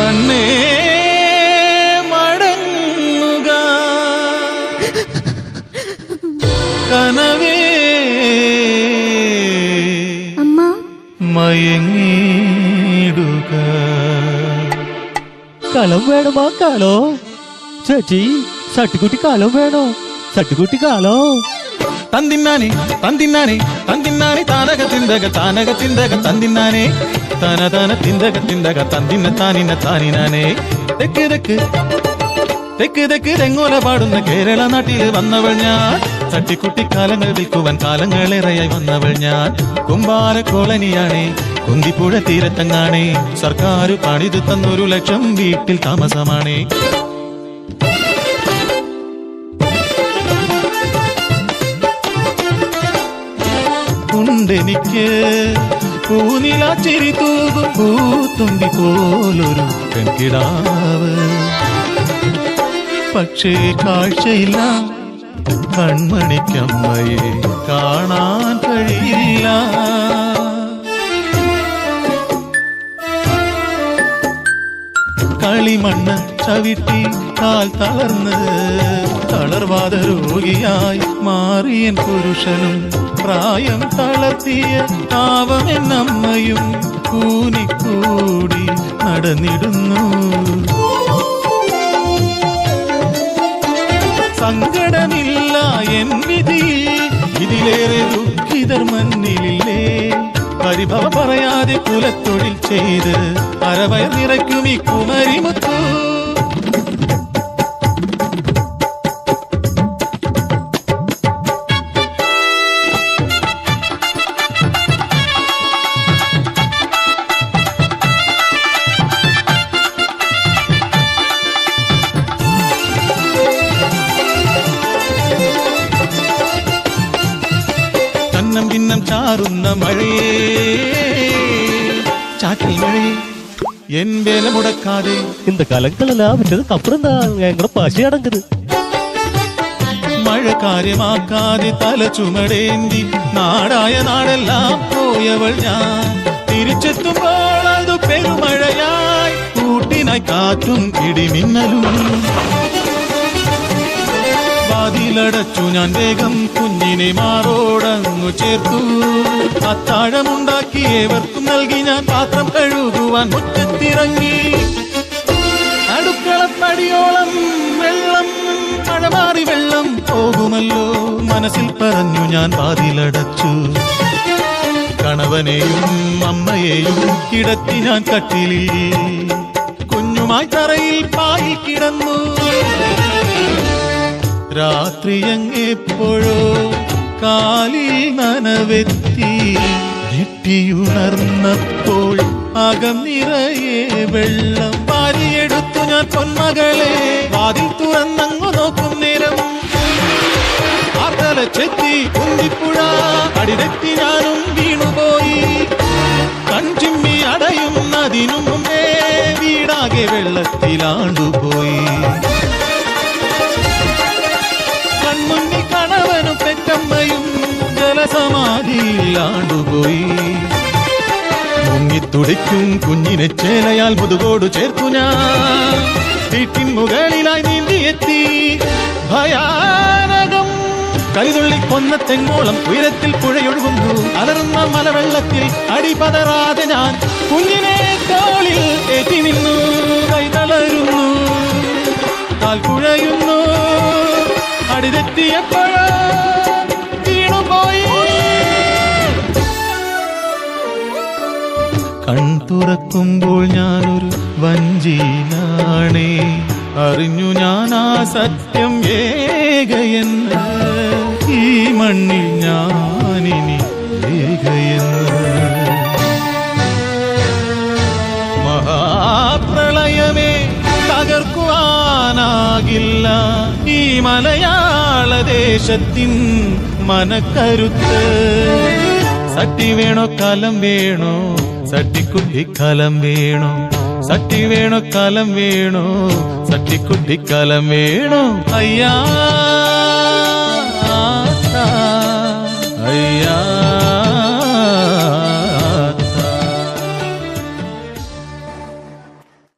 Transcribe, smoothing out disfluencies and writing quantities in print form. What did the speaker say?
കണ്ണേ മടങ്ങുക കനവേ മയങ്ങിടുക. കലം വേണമാ കാലോ ചേച്ചി, സട്ടിക്കുട്ടി കാലം വേണോ? സട്ടിക്കുട്ടി കാലോ തന്തിന്നാനെ തന്തിന്നാനെ തന്തിന്നാനെ താനക തിന്തക താനക തിന്തക തന്തിന്നാനെ തന തന തിന്തക തിന്തക തന്തിന്ന താനിന്ന താനിനാനെ. തെക്ക് തെക്ക് തെക്ക് തെക്ക് തെങ്ങോല പാടുന്ന കേരള നാട്ടിൽ വന്നവൾ ഞാൻ. തട്ടിക്കുട്ടി കാലങ്ങൾ വിൽക്കുവാൻ കാലങ്ങളേറെയായി വന്നവൾ ഞാൻ. കുമ്പാര കോളനിയാണേ, കുന്തിപ്പുഴ തീരത്തങ്ങാണേ. സർക്കാർ പണിത് തന്നൊരു ലക്ഷം വീട്ടിൽ താമസമാണേ. ഉണ്ടെനിക്ക് പൂനിലാച്ചിരി തൂകും പൂത്തുമ്പി പോലൊരു പെൺകിടാവ്. പക്ഷേ കാഴ്ചയില്ല, കൺമണിക്കമ്മയെ കാണാൻ കഴിയില്ല. കളിമണ്ണ് ചവിട്ടി കാൽ തളർന്ന് തളർവാദ രോഗിയായി മാറിയൻ പുരുഷനും പ്രായം തളർത്തിയ പാവമെന്നമ്മയും കൂനിക്കൂടി നടന്നിടുന്നു. സങ്കടമില്ല എൻ വിധിയിൽ, ഇതിലേറെ ദുഃഖിതർ മണ്ണിലില്ലേ. പരിഭവ പറയാതെ കുലത്തൊഴിൽ ചെയ്ത് അരവയർ നിറയ്ക്കും ഈ കുമരിമുത്തു. കന്നം ഭിന്നം ചാറുന്ന മഴയേ, ചാറ്റിൽ മഴയെ എൻ വേല മുടക്കാതെ. இந்த கலங்களெல்லாம் விட்டதுக்கு அப்புறம் தான் எங்களோட பசி அடங்குது. മഴ കാര്യമാക്കാതെ തല ചുമടേന്തി നാടായ നാടെല്ലാം പോയവൾ ഞാൻ. തിരിച്ചെത്തുമ്പോൾ അത് പെരുമഴയായി കൂട്ടിനായി കാറ്റും ഇടിമിന്നലും. വാതിലടച്ചു ഞാൻ വേഗം കുഞ്ഞിനെ മാറോടങ്ങു ചേർത്തു. അത്താഴമുണ്ടാക്കി ഏവർക്കും നൽകി ഞാൻ പാത്രം കഴുകുവാൻ മുറ്റത്തിറങ്ങി. അടുക്കളപ്പടിയോളം വെള്ളം, മഴ മാറി വെള്ളം പോകുമല്ലോ മനസ്സിൽ പറഞ്ഞു ഞാൻ വാതിലടച്ചു. കണവനെയും അമ്മയെയും കിടത്തി ഞാൻ കട്ടിലിൽ, കുഞ്ഞുമായി തറയിൽ പായിൽ കിടന്നു. രാത്രി എങ്ങെപ്പോഴോ കാലിൽ നനവെത്തി. ഞെട്ടിയുണർന്നപ്പോൾ അകം നിറയെ വെള്ളം. വാരിയെടുത്തു ഞാൻ പൊന്മകളെ, വാതിൽ തുറന്നങ്ങു നോക്കും നേരം ആർത്തല ചെത്തി കുന്തിപ്പുഴ അടിതെറ്റി ഞാനും വീണുപോയി. കൺചിമ്മി അടയുന്നതിനു മുമ്പേ വീടാകെ വെള്ളത്തിലാണ്ടുപോയി. കൺമുന്നിൽ കണവനും പെറ്റമ്മയും ജലസമാധിയിലാണ്ടുപോയി. മുങ്ങിത്തുടിക്കും കുഞ്ഞിനെ ചേലയാൽ മുതുകോട് ചേർത്തു ഞാൻ. വീട്ടിൻ മുകളിലായി നീന്തിയെത്തി. ഭയാനകം കരിതുള്ളി കൊന്ന തെങ്ങോളം ഉയരത്തിൽ പുഴയൊഴുകുന്നു. അലറുന്ന മലവെള്ളത്തിൽ അടിപതറാതെ ഞാൻ കുഞ്ഞിനെ തോളിൽ ഏറ്റി നിന്നു. കൈ തളരുന്നു, കാൽ കുഴയുന്നു. അടിതെറ്റിയപ്പോഴോ വീണുപോയി. കൺ തുറക്കുമ്പോൾ ഞാനൊരു വഞ്ചിയിലാണേ. അറിഞ്ഞു ഞാൻ ആ സത്യം ഏകയെന്ന്. ഈ മണ്ണിൽ ഞാനിനി ഏകയെന്ന്. മഹാപ്രളയമേ തകർക്കുവാനാകില്ല ഈ മലയാള ദേശത്തിൻ മനക്കരുത്ത്. സട്ടി വേണോ കലം വേണോ, സട്ടിക്കുട്ടി കലം വേണോ. സട്ടി വേണോ കലം വേണോ, സട്ടിക്കുട്ടി കലം വേണോ. അയ്യാ